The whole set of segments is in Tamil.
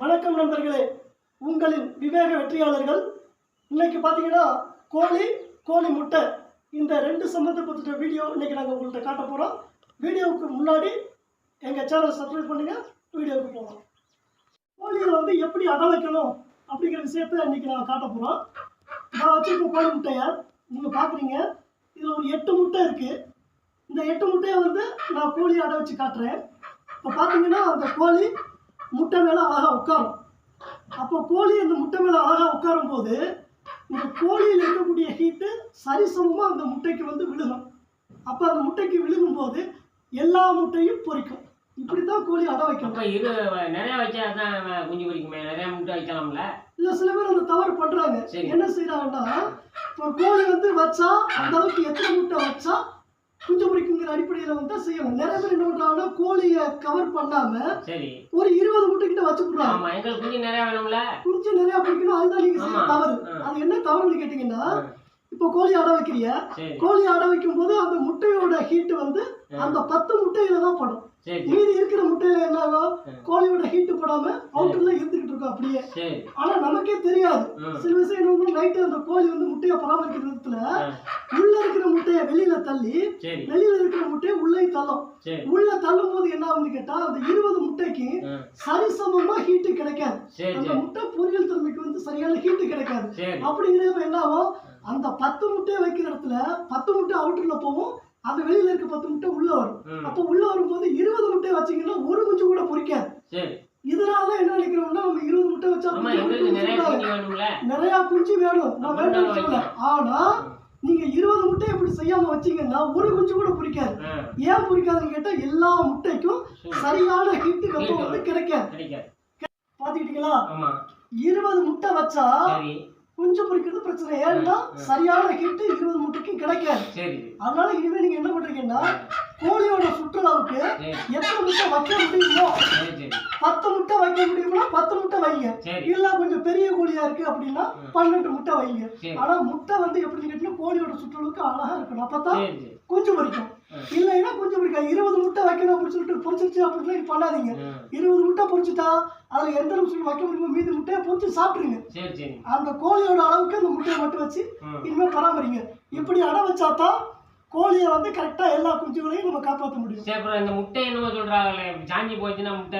வணக்கம் நண்பர்களே, உங்களின் விவேக வெற்றியாளர்கள். இன்னைக்கு பார்த்தீங்கன்னா கோழி முட்டை இந்த ரெண்டு சம்மந்தப்பட்ட வீடியோ இன்னைக்கு நாங்கள் உங்கள்கிட்ட காட்ட போகிறோம். வீடியோவுக்கு முன்னாடி எங்கள் சேனலை சப்ஸ்கிரைப் பண்ணுங்கள். வீடியோவுக்கு போகலாம். கோழியை எப்படி அடை வைக்கணும் அப்படிங்கிற விஷயத்த இன்னைக்கு நான் காட்ட போகிறோம். நான் வச்சுருக்க கோழி முட்டையை நீங்கள் பார்க்குறீங்க. இதில் ஒரு 8 முட்டை இருக்குது. இந்த 8 முட்டையை நான் கோழி அடை வச்சு காட்டுறேன். இப்போ பார்த்தீங்கன்னா அந்த கோழி முட்டை மேலே அழகாக உட்காரும். அப்போ கோழி அந்த முட்டை மேலே அழகாக உட்காரும் போது இந்த கோழியில் இருக்கக்கூடிய ஹீட்டு சரிசமமாக அந்த முட்டைக்கு விழுகும். அப்போ அந்த முட்டைக்கு விழுகும் போது எல்லா முட்டையும் பொரிக்கும். இப்படி தான் கோழி அடை வைக்கணும். நிறைய வச்சா தான் குஞ்சு பொரிக்குமே, நிறைய முட்டை வைக்கலாம்ல. இல்லை, சில பேர் அந்த தவறு பண்ணுறாங்க. என்ன செய்யறாங்கன்னா, இப்போ கோழி வச்சா அந்த அளவுக்கு எத்தனை முட்டை வச்சா குஞ்சு பொரிக்குங்கிற அடிப்படையில் செய்யணும். நிறைய பேர் என்ன பண்றாங்கன்னா, கோழியை கவர் பண்ணாம ஒரு 20 முட்டை கிட்ட வச்சு போடுறாங்க. குஞ்சு நிறைய வேணும்ல, குஞ்சு நிறைய பொரிக்கணும். அதுதான் நீங்க செய்ய தவறு. அது என்ன தவறுன்னு கேட்டீங்கன்னா, இப்போ கோழி அடை வைக்கிறீங்க. கோழி அடை வைக்கும் போது அந்த முட்டையோட ஹீட் அந்த 10 முட்டையில தான் படும். மீதி இருக்கிற முட்டையில என்ன ஆகும், கோழியோட ஹீட்டு படாம அவுட்டர்ல இருந்துகிட்டு இருக்கும் அப்படியே. ஆனா நமக்கே தெரியாது. சில விஷயம் என்ன, நைட்டு அந்த கோழி முட்டையை பராமரிக்கிற விதத்துல உள்ள இருக்கிற முட்டையை வெளியில தள்ளி வெளியில இருக்கிற முட்டையை உள்ளே தள்ளும். உள்ள தள்ளும் போது என்ன ஆகும்னு கேட்டா, அந்த 20 முட்டைக்கு சரிசமமா ஹீட்டு கிடைக்காது. அந்த முட்டை பொரியல் தன்மைக்கு சரியான ஹீட்டு கிடைக்காது. அப்படிங்கிறப்ப என்ன ஆகும், அந்த 10 முட்டையை வைக்கிற இடத்துல 10 முட்டை அவுட்டர்ல போகும். அந்த வெளியில இருக்க 10 முட்டை உள்ள வரும். அப்ப உள்ள வரும்போது 20 முட்டை வச்சீங்கன்னா ஒரு குஞ்சு கூட பொரிக்காது. இதனாலதான் என்ன நினைக்கிறோம்னா, நம்ம 20 முட்டை வச்சா நிறைய குஞ்சு வேணும், நான் வேண்டாம் சொல்லல. ஆனா நீங்க 20 முட்டை இப்படி செய்யாம வச்சீங்கன்னா ஒரு குஞ்சு கூட பொரிக்காது. ஏன் பொரிக்காதுன்னு கேட்டா, எல்லா முட்டைக்கும் சரியான ஹீட்டு கப்ப கிடைக்காது. பாத்துக்கிட்டீங்களா? 20 முட்டை வச்சா குஞ்சு பொரிக்கிறது பிரச்சனை. ஏன்னா சரியான ஹீட்டு 20 முட்டைக்கு கிடைக்காது. அதனால இனிமே நீங்க என்ன பண்றீங்கன்னா, கோழியோட சுற்றளவுக்கு எத்தனை முட்டை வைக்க முடியுமோ, 10 முட்டை வைக்க முடியுமோ 10 முட்டை வைங்க. இல்ல கொஞ்சம் பெரிய கோழியா இருக்கு அப்படின்னா 12 முட்டை வைங்க. ஆனா முட்டை எப்படின்னு கேட்டீங்கன்னா, கோழியோட சுற்றளவுக்கு அழகா இருக்கணும். அப்பதான் குஞ்சு பொரிக்கும். இல்லைன்னா குஞ்சு பொரிக்காது. 20 முட்டை வைக்கணும் அப்படின்னு சொல்லிட்டு பொரிச்சிருச்சு அப்படின்னு பண்ணாதீங்க. 20 முட்டை பொரிச்சுட்டா அதுல எந்த நிமிஷம் வைக்க முடியுமோ மீதி முட்டையை பொரிச்சு சாப்பிடுங்க. அந்த கோழியோட அளவுக்கு அந்த முட்டையை மட்டும் வச்சு இனிமே பராமரிங்க. இப்படி அடை வச்சாதான் கோழியை கரெக்டா எல்லா குஞ்சுகளையும் நம்ம காப்பாற்ற முடியும். இந்த முட்டை என்னமோ சொல்றாங்களே, சாஞ்சி போச்சுன்னா முட்டை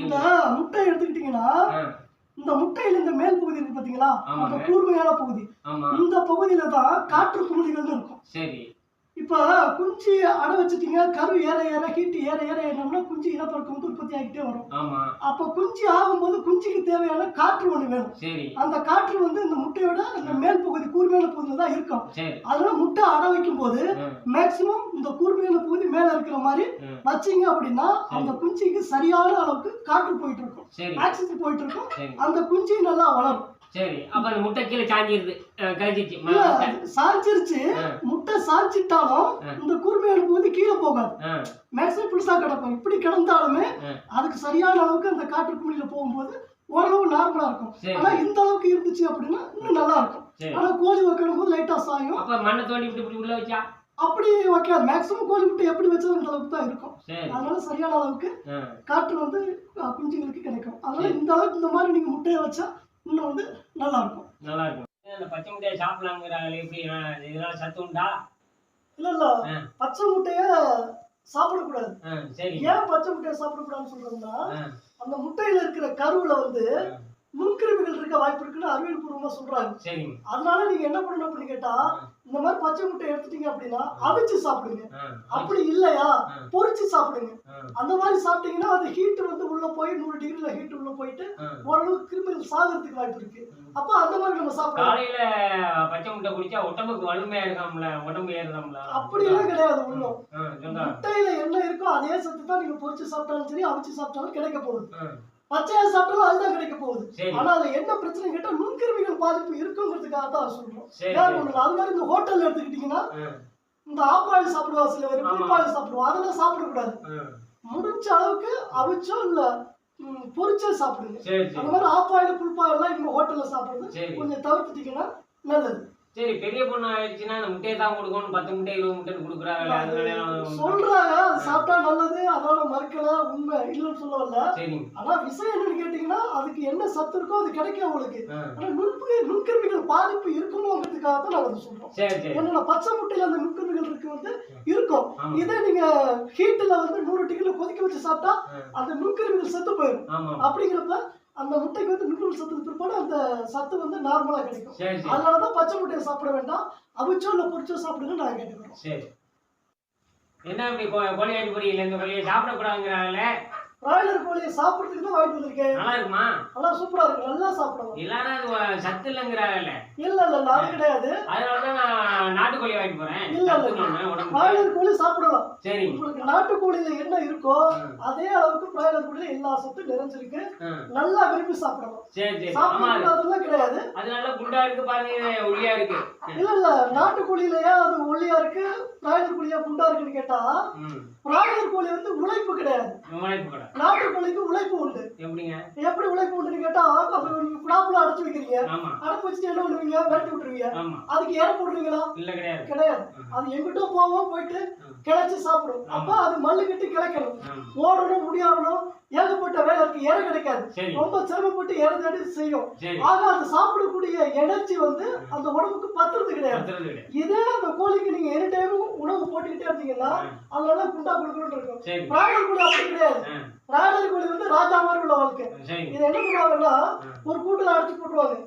இந்த முட்டை எடுத்துக்கிட்டீங்கன்னா, இந்த முட்டையில இந்த மேல் பகுதி இருக்கு பாத்தீங்களா, அந்த கூர்மையான பகுதி, இந்த பகுதியில தான் காற்று குமிழிகள் இருக்கும். இப்ப குஞ்சு அடை வச்சுட்டீங்க, கரு ஏற ஏற ஹீட் ஏற ஏற என்னன்னா குஞ்சு இனப்பெருக்கம் உற்பத்தி ஆகிட்டே வரும். அப்ப குஞ்சு ஆகும்போது குஞ்சுக்கு தேவையான காற்று ஒண்ணு வேணும். அந்த காற்று இந்த முட்டையோட இந்த மேல் பகுதி கூர்மையான பகுதியில தான் இருக்கும். அதனால முட்டை அடை வைக்கும் போது மேக்சிமம் இந்த கூர்மையான பகுதி மேல இருக்கிற மாதிரி வச்சீங்க அப்படின்னா அந்த குஞ்சுக்கு சரியான அளவுக்கு காற்று போயிட்டு இருக்கும், ஆக்சிஜன் போயிட்டு இருக்கும். அந்த குஞ்சு நல்லா வளரும். முட்டை கீழே சாஞ்சிருச்சு. முட்டை சாஞ்சிட்டாலும் இந்த கூர்மையான பகுதி கீழே போகாது, மேக்ஸிமம் புதுசா கிடக்கும். இப்படி கிடந்தாலுமே அதுக்கு சரியான அளவுக்கு அந்த காற்று குமிழில போகும்போது ஓரளவு நார்மலா இருக்கும். ஆனா இந்த அளவுக்கு இருந்துச்சு அப்படின்னா இன்னும் நல்லா இருக்கும். ஆனா கோழி வைக்கணும் போது லைட்டா சாயும். மண்ணை தோண்டி இப்படி உள்ள வச்சா அப்படி வைக்காது. மேக்ஸிமம் கோழி முட்டை எப்படி வச்சாலும் இந்த அளவுக்கு தான் இருக்கும். அதனால சரியான அளவுக்கு காற்று குஞ்சுகளுக்கு கிடைக்கும். அதனால இந்த அளவுக்கு இந்த மாதிரி நீங்க முட்டையை வச்சா இன்னும் நல்லா இருக்கும். நல்லா இருக்கும். அந்த பச்சை முட்டையை சாப்பிடலாங்கிறாங்க, எப்படி இதனால சத்து உண்டா? இல்ல, பச்சை முட்டைய சாப்பிடக்கூடாது. ஏன் பச்சை முட்டையை சாப்பிடக்கூடாதுன்னு சொல்றோம்னா, அந்த முட்டையில இருக்கிற கருவுல நுண்கிருமிகள் இருக்க வாய்ப்பு இருக்குன்னு அறிவியல் பூர்வமா சொல்றாங்க. அதனால நீங்க என்ன பண்ணணும் அப்படின்னு கேட்டா, இந்த மாதிரி பச்சை முட்டை எடுத்துட்டீங்க அப்படின்னா அவிச்சு சாப்பிடுங்க. அப்படி இல்லையா பொரிச்சு சாப்பிடுங்க. அந்த மாதிரி சாப்பிட்டீங்கன்னா அது ஹீட் உள்ள போய் 100 டிகிரில ஹீட் உள்ள போயிட்டு ஓரளவுக்கு கிருமிகள் சாகிறதுக்கு வாய்ப்பு இருக்கு. அப்ப அந்த மாதிரி நம்ம சாப்பிடலாம். காலையில பச்சை முட்டை குடிச்சா உடம்புக்கு வலிமையா இருக்காம்ல, உடம்பு ஏறுதாம்ல? அப்படி எல்லாம் கிடையாது. ஒண்ணும் முட்டையில என்ன இருக்கோ அதே சத்து தான் நீங்க பொரிச்சு சாப்பிட்டாலும் சரி அவிச்சு சாப்பிட்டாலும் கிடைக்க போகுது. பச்சையா சாப்பிட்டாலும் அதுதான் கிடைக்க போகுது. ஆனா அது என்ன பிரச்சனை கேட்டா, நுண்கிருமிகள் பாதிப்பு இருக்குங்கிறதுக்காக தான் சொல்றோம். அது மாதிரி இந்த ஹோட்டல்ல எடுத்துக்கிட்டீங்கன்னா, இந்த ஆப்பாயில் சாப்பிடுவா, சில பேர் புல்பாயில் சாப்பிடுவோம். அதெல்லாம் சாப்பிடக்கூடாது. முடிஞ்ச அளவுக்கு அவிச்சோ இல்ல பொரிச்சே சாப்பிடுங்க. அந்த மாதிரி ஆப்பாயில் புல்பாயில் எல்லாம் இந்த ஹோட்டல்ல சாப்பிடுறது கொஞ்சம் தவிர்த்துட்டீங்கன்னா நல்லது. சரி பெரிய பொண்ணு ஆயிடுச்சுன்னா அந்த முட்டையை தான் கொடுக்கணும், 10 முட்டை 20 முட்டை கொடுக்குறாங்கல்ல, அதனால சொல்றாங்க அது சாப்பிட்டா நல்லது, அதனால மறுக்கல, உண்மை இல்லைன்னு சொல்ல வரல. சரிங்க. ஆனா விஷயம் என்னன்னு கேட்டீங்கன்னா அதுக்கு என்ன சத்து இருக்கோ அது கிடைக்கும் உங்களுக்கு. ஆ. ஆனா நுண்கிருமிகள் பாதிப்பு இருக்குமோங்கிறதுக்காக தான் நாங்க அதை சொல்றோம். சரி சரி. என்னன்னா பச்சை முட்டையில அந்த நுண்கிருமிகள் இருக்கு வந்து இருக்கும். ஆமா. இதே நீங்க ஹீட்ல வந்து 100 டிகிரில கொதிக்க வச்சு சாப்பிட்டா ஆ. அந்த நுண்கிருமிகள் செத்து போயிடும். ஆமா. அப்படிங்கிறப்ப அந்த முட்டைக்கு வந்து நுண்ணுயிர் சத்து பிற்பாடு அந்த சத்து வந்து நார்மலா கிடைக்கும். சரி சரி. அதனாலதான் பச்சை முட்டையை சாப்பிட வேண்டாம், அவிச்சோ இல்ல பொரிச்சோ சாப்பிடுங்க நாங்க கேட்டுக்கிறோம். சரி. என்ன இப்படி கோழி ஆட்டி பொரியல இந்த கோழியை சாப்பிடக்கூடாதுங்கிறாங்கல்ல? பிராய்லர் கோழியை சாப்பிடுறதுக்கு தான் வாங்கிட்டு வந்திருக்கேன். நல்லா இருக்குமா? நல்லா சூப்பரா இருக்கு, நல்லா சாப்பிடலாம். இல்லைன்னா அது சத்து இல்லைங்கிறாங்கல்ல? இல்ல அது கிடையாது. அதனாலதான் நான் நாட்டுக்கோழி வாங்கிட்டு போறேன். இல்ல உடம்பு. பிராய்லர் கோழி சாப்பிடலாம். சரி. உங்களுக்கு நாட்டுக்கோழியில என்ன இருக்கோ அதே அளவுக்கு பிராய்லர் கோழியில எல்லா சத்தும் நிறைஞ்சிருக்கு. ஆ. நல்லா விரும்பி சாப்பிடலாம். சரி சரி. ஆமா. சாப்பிடக்கூடாதுலாம் கிடையாது. அதனால குண்டா இருக்கு பாருங்க, ஒல்லியா இருக்கு. இல்ல நாட்டுக்கோழியிலயா அது ஒல்லியா இருக்கு, பிராய்லர் கோழியா குண்டா இருக்குன்னு கேட்டா பிராய்லர் கோழி வந்து உழைப்பு கிடையாது. உழைப்பு கிடையாது. நாட்டுக்கோழிக்கு உழைப்பு உண்டு. எப்படிங்க? எப்படி உழைப்பு உண்டுன்னு கேட்டா அப்புறம் குடாப்புல அடைச்சு வைக்கிறீங்க, ஆமா. அடைச்சு வச்சுட்டு என்ன பண்ணுவீங்க, விரட்டி விட்டுருவீங்க. ஆமா. அதுக்கு ஏற போடுறீங்களா? இல்ல கிடையாது. கிடையாது. அது எங்கிட்ட போவோம், போயிட்டு கிளச்சி சாப்பிடும். அப்ப அது மல்லு கட்டி கிளக்கணும், ஓடணும், முடியாடணும், ஏகப்பட்ட வேலை இருக்கு, ஏற கிடைக்காது. ரொம்ப சிரமப்பட்டு ஏற தேடி செய்யும். ஆக அது சாப்பிடக்கூடிய எனர்ஜி வந்து அந்த உடம்புக்கு பத்துறது கிடையாது. இதே அந்த கோழிக்கு நீங்க எனி டைமும் உணவு போட்டுக்கிட்டே இருந்தீங்கன்னா அதனால குண்டா கொடுக்கணும்னு இருக்கும். பிராய்லர் கோழி அப்படி கிடையாது. பிராய்லர் கோழி வந்து ராஜா மாதிரி உள்ள வாழ்க்கை. இது என்ன பண்ணுவாங்கன்னா ஒரு கூட்டுல அடைச்சு போட்டுருவாங்க,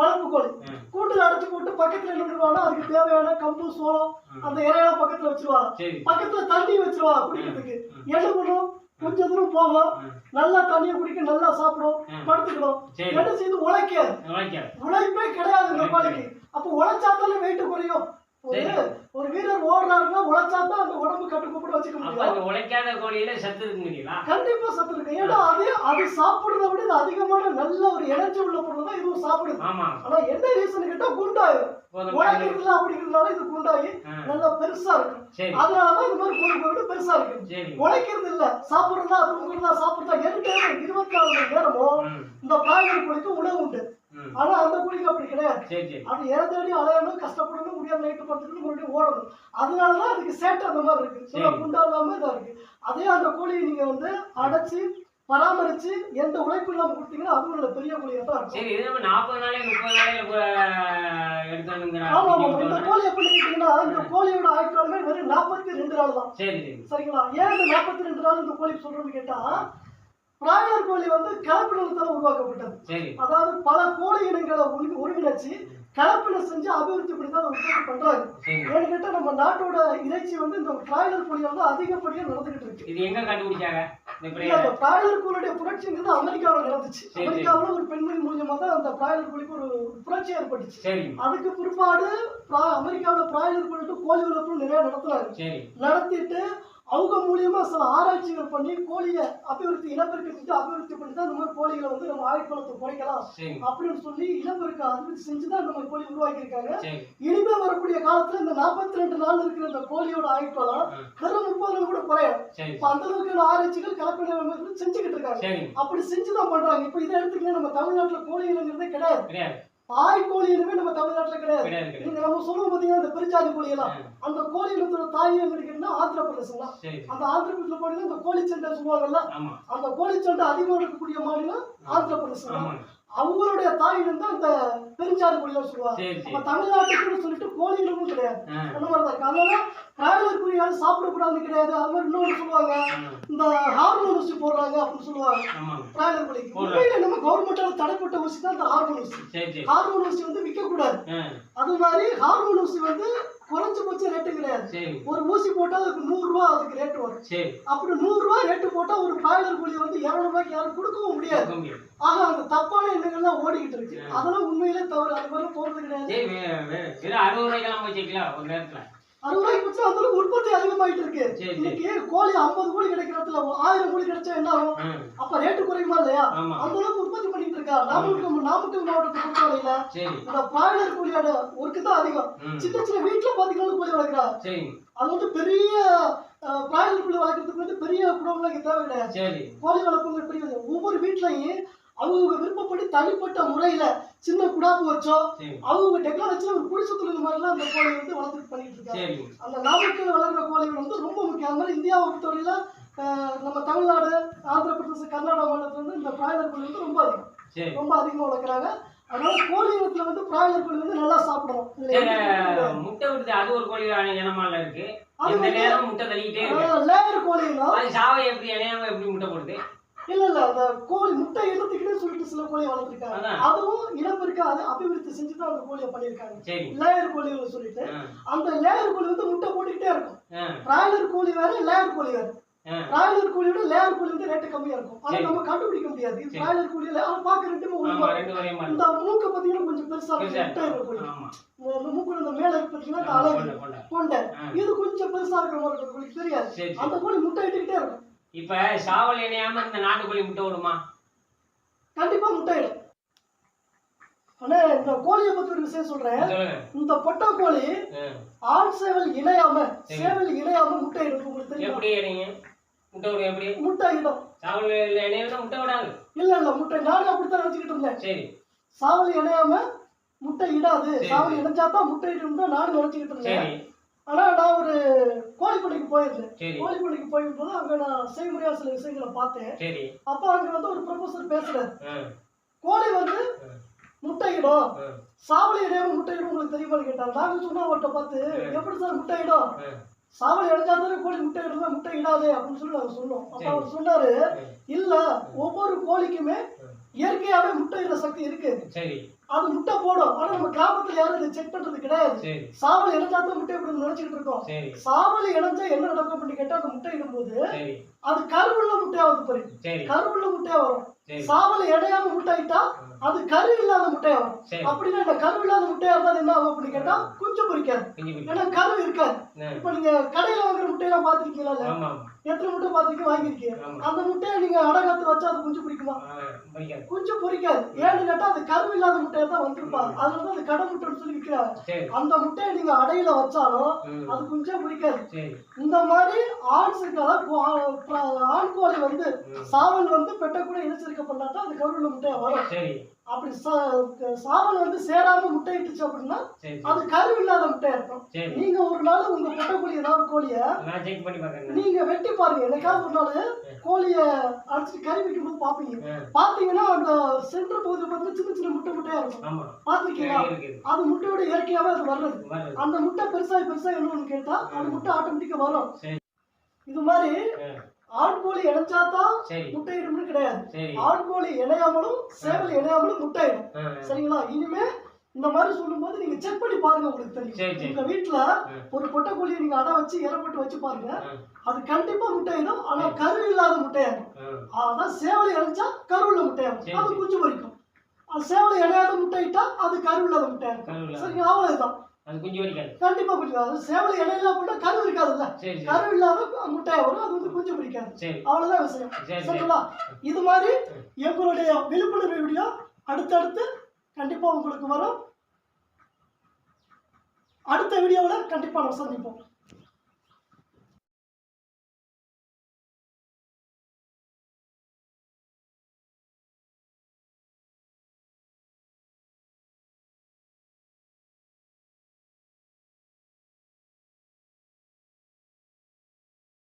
வளர்ப்பு கோழி கூட்டுல அடைச்சு போட்டு பக்கத்துல என்ன பண்ணுவாங்கன்னா அதுக்கு தேவையான கம்பு சோளம் அந்த இறையெல்லாம் பக்கத்துல வச்சிருவாங்க, பக்கத்துல தண்ணி வச்சிருவாங்க குடிக்கிறதுக்கு. என்ன பண்ணும், கொஞ்சம் தூரம் போகும், நல்லா தண்ணியை குடிக்க, நல்லா சாப்பிடும், படுத்துக்கணும். என்ன செய்து உழைக்காது, உழைப்பே கிடையாது இந்த கோழிக்கு. அப்ப உழைச்சாத்தாலும் வெயிட் குறையும். ஒரு வீரர் ஓடுறாருன்னா உழைச்சாதான் அந்த உடம்பு கட்டுக்கோப்பட வச்சுக்க முடியும். உழைக்காத கோழியில சத்து இருக்குங்களா? கண்டிப்பா சத்து இருக்கு. ஏன்னா அது சாப்பிடுறத விட இது அதிகமான நல்ல ஒரு எனர்ஜி உள்ள பொருள் தான் இதுவும் சாப்பிடுது. ஆனா என்ன ரீசன் கேட்டா குண்டாயிரும். உழைக்கிறதுல அப்படிங்கிறதுனால இது குண்டாகி நல்லா பெருசா இருக்கும். அதனாலதான் இந்த மாதிரி கோழி கோழி பெருசா இருக்கு. உழைக்கிறது இல்ல, சாப்பிடுறதா தூங்குறதா சாப்பிடுறதா 24 மணி நேரமும் இந்த பிராய்லர் கோழிக்கு உணவு உண்டு. ஆனா அந்த கோழிக்கு அப்படி கிடையாது. அது ஏற தேடி அலையணும், கஷ்டப்படணும், முடியாம நைட்டு படுத்துக்கணும், மறுபடியும் ஓடணும். அதனாலதான் அதுக்கு சேட்டை அந்த மாதிரி இருக்கு, குண்டா இல்லாம இதா இருக்கு. அதே அந்த கோழியை நீங்க வந்து அடைச்சு பராமரிச்சு எந்த உழைப்பு இல்லாம கொடுத்தீங்கன்னா அதுவும் நல்ல பெரிய கோழியா தான் இருக்கும். சரி, இது நம்ம 40 நாளைக்கு 30 நாளைக்கு எடுத்துங்க. ஆமா ஆமா. இந்த கோழி எப்படி கேட்டீங்கன்னா இந்த கோழியோட ஆயுட்காலமே வெறும் 42 நாள் தான். சரிங்களா? ஏன் இந்த 42 நாள் இந்த கோழி சொல்றோம்னு கேட்டா பிராய்லர் கோழி வந்து கலப்பினத்தால உருவாக்கப்பட்டது. அதாவது பல கோழி இனங்களை ஒருங்கிணைச்சு கலப்பின செஞ்சு அபிவிருத்தி பண்ணி தான் உற்பத்தி பண்றாங்க. ஏன்னு கேட்டா நம்ம நாட்டோட இறைச்சி வந்து இந்த பிராய்லர் கோழி வந்து அதிகப்படியா நடந்துகிட்டு இருக்கு. இது எங்க கண்டுபிடிச்சாங்க? பிராய்லர் கோழியோட புரட்சிங்கிறது அமெரிக்காவில் நடந்துச்சு. அமெரிக்காவில் ஒரு பெண்மணி மூலியமா தான் அந்த பிராய்லர் கோழிக்கு ஒரு புரட்சி ஏற்பட்டுச்சு. அதுக்கு பிற்பாடு அமெரிக்காவில் பிராய்லர் கோழி வளர்ப்பு நிறைய நடத்துறாங்க. நடத்திட்டு அவங்க மூலியமா சில ஆராய்ச்சிகள் பண்ணி கோழியை அபிவிருத்தி இனப்பெருக்க செஞ்சு அபிவிருத்தி பண்ணி தான் இந்த மாதிரி கோழிகளை வந்து நம்ம ஆயுட்காலத்தை குறைக்கலாம் அப்படின்னு சொல்லி இனப்பெருக்க அபிவிருத்தி செஞ்சுதான் நம்ம கோழி உருவாக்கி இருக்காங்க. இனிமே வரக்கூடிய காலத்துல இந்த 42 நாள் இருக்கிற இந்த கோழியோட ஆயுட்காலம் வெறும் 30 நாள் கூட குறையும். அந்த அளவுக்கு ஆராய்ச்சிகள் கலப்பின செஞ்சுக்கிட்டு இருக்காங்க. அப்படி செஞ்சுதான் பண்றாங்க. இப்ப இதை எடுத்துக்கிட்டா நம்ம தமிழ்நாட்டுல கோழி இனங்கிறதே கிடையாது. தாய் கோழி இனமே நம்ம தமிழ்நாட்டுல கிடையாது. நீங்க நம்ம சொல்லுவோம் பாத்தீங்கன்னா இந்த பெருச்சாதி கோழி எல்லாம், அந்த கோழி இனத்தோட தாய் எங்க ஆந்திர பிரதேசம் தான். அந்த ஆந்திர பிரதேச போனீங்கன்னா இந்த கோழி சண்டை சொல்லுவாங்கல்ல, அந்த கோழி சண்டை அதிகமா இருக்கக்கூடிய மாநிலம் ஆந்திர பிரதேசம் தான். அவங்களுடைய தாய் இனம் தான் இந்த பெருஞ்சாதி கோழிலாம் சொல்லுவாங்க. நம்ம தமிழ்நாட்டுக்குன்னு சொல்லிட்டு கோழி இனமும் கிடையாது, அந்த மாதிரிதான் இருக்கு. அதனால பிராய்லர் கோழி யாரும் சாப்பிடக்கூடாதுன்னு கிடையாது. அது மாதிரி இன்னொன்று சொல்லுவாங்க, இந்த ஹார்மோன் ஊசி போடுறாங்க அப்படின்னு சொல்லுவாங்க பிராய்லர் கோழிக்கு. உண்மையில நம்ம கவர்மெண்டால தடைப்பட்ட ஊசி தான் இந்த ஹார்மோன் ஊசி. ஹார்மோன் ஊசி வந்து விற்க கூடாது. அது மாதிரி ஹார்மோன் ஊசி வந்து குறைஞ்சபட்ச ரேட்டு கிடையாது. ஒரு ஊசி போட்டா அதுக்கு 100 ரூபாய் அதுக்கு ரேட்டு வரும். அப்படி 100 ரூபாய் ரேட்டு போட்டா ஒரு பிராய்லர் கோழி வந்து 200 ரூபாய்க்கு யாரும் கொடுக்கவும் முடியாது. ஆக அந்த தப்பான எண்ணங்கள்லாம் ஓடிக்கிட்டு இருக்கு. அதெல்லாம் உண்மையிலே தவறு. அது மாதிரி போறது கிடையாது. 60 ரூபாய்க்கு வச்சுக்கலாம் ஒரு நேரத்துல. 60 ரூபாய்க்கு வச்சு அந்த உற்பத்தி அதிகமாயிட்டு இருக்கு. இன்னைக்கு கோழி 50 கோழி கிடைக்கிற இடத்துல 1000 கோழி கிடைச்சா என்ன ஆகும்? அப்ப ரேட்டு குறையுமா இல்லையா? அந்த அளவுக்கு உற்பத்தி பண்ணிட்டு இருக்கா. நாமக்கல் மாவட்டத்தை பொறுத்தவரையில இந்த பிராய்லர் கோழியோட ஒர்க்கு தான் அதிகம். சின்ன சின்ன வீட்டுல பாத்தீங்கன்னா கோழி வளர்க்குறா. அது வந்து பெரிய பிராய்லர் கோழி வளர்க்கறதுக்கு வந்து பெரிய குடம்லாம் தேவை கிடையாது. கோழி வளர்ப்புங்க பெரிய ஒவ்வொரு வீட்லயும் அவங்க விருப்பப்படி தனிப்பட்ட முறையில சின்ன குடாப்பு வச்சோ சரி அவங்க டெக்னாலஜில ஒரு குடிசை தொழில் மாதிரிலாம் அந்த கோழி வந்து வளர்த்துட்டு பண்ணிட்டு இருக்காங்க. சரி அந்த நாமக்கல் வளர்ற கோழிகள் வந்து ரொம்ப முக்கியம். அது மாதிரி இந்தியாவை பொறுத்தவரையில நம்ம தமிழ்நாடு, ஆந்திர பிரதேசம், கர்நாடகா மாநிலத்துல வந்து இந்த பிராய்லர் கோழி வந்து ரொம்ப அதிகம், சரி ரொம்ப அதிகமா வளர்க்குறாங்க. அதனால கோழி இனத்துல வந்து பிராய்லர் கோழி வந்து நல்லா சாப்பிடுவோம். சரி முட்டை விடுது அது ஒரு கோழி இனமால இருக்கு. எந்த நேரம் முட்டை தள்ளிக்கிட்டே இருக்கு. லேயர் கோழினா அது சாவை எப்படி இணையாம எப்படி முட்டை போடுது? இல்ல அந்த கோழி முட்டை இனத்துக்கிட்டே சொல்லிட்டு சில கோழி வளர்த்துருக்காங்க. அதான். அதுவும் இனப்பெருக்க அது அபிவிருத்தி செஞ்சு தான் அந்த கோழியை பண்ணியிருக்காங்க. சரி லேயர் கோழின்னு சொல்லிட்டு அந்த லேயர் கோழி வந்து முட்டை போட்டுக்கிட்டே இருக்கும். ஆ, பிராய்லர் கோழி வேற, லேயர் கோழி வேற. ஆ, பிராய்லர் கோழியோட லேயர் கோழி வந்து ரேட்டு கம்மியா இருக்கும். ஆனா சரி. நம்ம கண்டுபிடிக்க முடியாது. இது சரி. பிராய்லர் கோழியில அவன் பார்க்க ரெண்டுமே ஆமா ஒண்ணு. ரெண்டு ஒரே மாதிரி இந்த மூக்க பாத்தீங்கன்னா கொஞ்சம் பெருசா இருக்கும். பெருசா முட்டை இருக்கிற கோழி. ஆமா இந்த மூக்குல இந்த மேல இருக்கு பாத்தீங்கன்னா இந்த அழகு கொண்ட கொண்ட கொண்டை. ஆ, இது கொஞ்சம் பெருசா இருக்கிற மாதிரி இருக்கும். உங்களுக்கு தெரியாது. சரி அந்த சரி கோழி முட்டை இட்டுக்கிட்டே இருக்கும். இப்ப சாவல் இணையாம இந்த நாட்டுக்கோழி முட்டை விடுமா? கண்டிப்பா முட்டை இடும். ஆனா இந்த கோழியை பத்தி ஒரு விஷயம் சொல்றேன். சொல்லுங்க. இந்த பொட்டை கோழி ஆ, ஆண் சேவல் இணையாம சரி. சேவல் இணையாம முட்டை இடும். உங்களுக்கு தெரியுமா? எப்படி இணைங்க? முட்டை விடும் எப்படி? முட்டை இடும். சாவல் இணையா முட்டை விடாது. இல்ல முட்டை நானும் அப்படித்தான் நினைச்சுக்கிட்டு இருந்தேன். சரி சாவல் இணையாம முட்டை இடாது, சரி. சாவல் இணைஞ்சாதான் முட்டை இடும் தான் நானும் நினைச்சுக்கிட்டு இருந்தேன். சரி ஆனா நான் ஒரு கோழிப்பண்ணைக்கு போயிருந்தேன். சரி கோழிப்பண்ணைக்கு போயிருந்தோம். அங்க நான் செய்முறையா சில விஷயங்களை பார்த்தேன். சரி அப்ப அங்க வந்து ஒரு ப்ரொஃபசர் பேசுறாரு. ஆ, கோழி வந்து ஆ, முட்டையிடும், ஆ, சாவல் இடையாம முட்டையிடும் உங்களுக்கு தெரியுமான்னு கேட்டாங்க. நாங்க சொன்னோம் அவர்கிட்ட பார்த்து, எப்படி சார் முட்டையிடும்? ஆ, சாவல் இடைஞ்சா தானே கோழி முட்டையிடும், முட்டை இடாதே அப்படின்னு சொல்லி நாங்க சொன்னோம். அப்ப சரி. அவர் சொன்னாரு, ஆ, இல்ல ஒவ்வொரு கோழிக்குமே இயற்கையாவே முட்டையிட சக்தி இருக்கு. சரி அது முட்டை போடும். ஆனா நம்ம கிராமத்துல யாரும் இதை செக் பண்றது கிடையாது. சரி சாவல் இணைஞ்சாதான் முட்டை இடும் நினைச்சுக்கிட்டு இருக்கோம். சரி சாவல் இணைஞ்சா என்ன நடக்கும் அப்படின்னு கேட்டா அந்த முட்டை இடும்போது சரி அது கருவுள்ள முட்டையா வந்து பாரு. சரி கருவுள்ள முட்டையா வரும். சரி சாவல் இடையாம முட்டை இட்டா அது கரு இல்லாத முட்டையா வரும். சரி அப்படின்னா இந்த கரு இல்லாத முட்டையா இருந்தா என்ன ஆகும் அப்படின்னு கேட்டா குஞ்சு பொரிக்காது. குஞ்சு குஞ்சு. ஏன்னா கரு இருக்காது. ஆ, இப்ப நீங்க கடையில வாங்குற முட்டையெல்லாம் பாத்திருக்கீங்களா? ஆமா எத்தனை முட்டை பாத்திருக்கீங்க, வாங்கிருக்கீங்க? ஆமா அந்த முட்டையை நீங்க அடகாத்து வச்சா அது குஞ்சு பொரிக்குமா? ஆ, பிடிக்காது. குஞ்சு பொரிக்காது. ஏன்னு கேட்டா அது கரு இல்லாத முட்டையை தான் வந்திருப்பாங்க. அதனால அது கடை முட்டைன்னு சொல்லி விற்கிறாங்க. சரி அந்த முட்டையை நீங்க அடையில வச்சாலும் ம், அது குஞ்சே பொரிக்காது. சரி இந்த மாதிரி ஆண் ஆண் கோழி வந்து ம், சாவல் வந்து பெட்ட கூட இனச்சரிக்கை பண்ணாதான் அது கருவுள்ள முட்டையா வரும். சரி அப்படி சாவல் வந்து சேராம முட்டையிட்டுச்சு அப்படின்னா சரி அது கரு இல்லாத முட்டையா இருக்கும். சரி நீங்க ஒரு நாள் உங்க பொட்டை கோழி ஏதாவது கோழிய நான் செக் பண்ணி பார்க்கறேன். நீங்க வெட்டி பாருங்க. என்னைக்காவது ஒரு நாள் கோழிய அடிச்சுட்டு கறி வைக்கும் போது பாப்பீங்க. ஆ, பாத்தீங்கன்னா அந்த சென்டர் பகுதியில் பார்த்து சின்ன சின்ன முட்டையா இருக்கும். ஆமா பாத்திருக்கீங்களா? இருக்குது அது முட்டையோட இயற்கையாவே அது வர்றது. வருது. அந்த முட்டை பெருசா என்னன்னு கேட்டா அந்த முட்டை ஆட்டோமேட்டிக்கா வரும். சரி இது மாதிரி ஆ, ஆண் கோழி இணைச்சாதான் சரி முட்டை இடும்னு கிடையாது. சரி ஆண் கோழி இணையாமலும் சேவல் இணையாமலும் முட்டை இடும். ஆ, சரிங்களா? இனிமே இந்த மாதிரி சொல்லும்போது நீங்க செக் பண்ணி பாருங்க, உங்களுக்கு சரி, தெரியும். சரி. உங்க வீட்டுல ஒரு பொட்டை கோழியை நீங்க அடை வச்சு இறப்பட்டு வச்சு பாருங்க. ஆ, அது கண்டிப்பா முட்டையிடும். ஆனா கரு இல்லாத முட்டையாகும். ஆ, அதான் சேவலை இணைச்சா கருவுள்ள முட்டையாகும். சரி, அது சரி. குஞ்சு பொரிக்கும். அது சேவலை இணையாத முட்டையிட்டா அது கரு இல்லாத முட்டையாகும். கருவில. சரிங்களா? அவ்வளவுதான். அது குஞ்சு வரைக்காது. கண்டிப்பா பொரிக்கும். அது சேவலை இணையில அப்படின்னா கரு இருக்காதுல்ல, சரி சரி கரு இல்லாத முட்டையா வரும். அது வந்து குஞ்சு பொரிக்காது. சரி அவ்வளவுதான் விஷயம். சரி சரி சரிங்களா? இது மாதிரி எங்களுடைய விழிப்புணர்வு வீடியோ அடுத்தடுத்து கண்டிப்பா உங்களுக்கு வரும். அடுத்த வீடியோவில் கண்டிப்பா நம்ம சந்திப்போம்.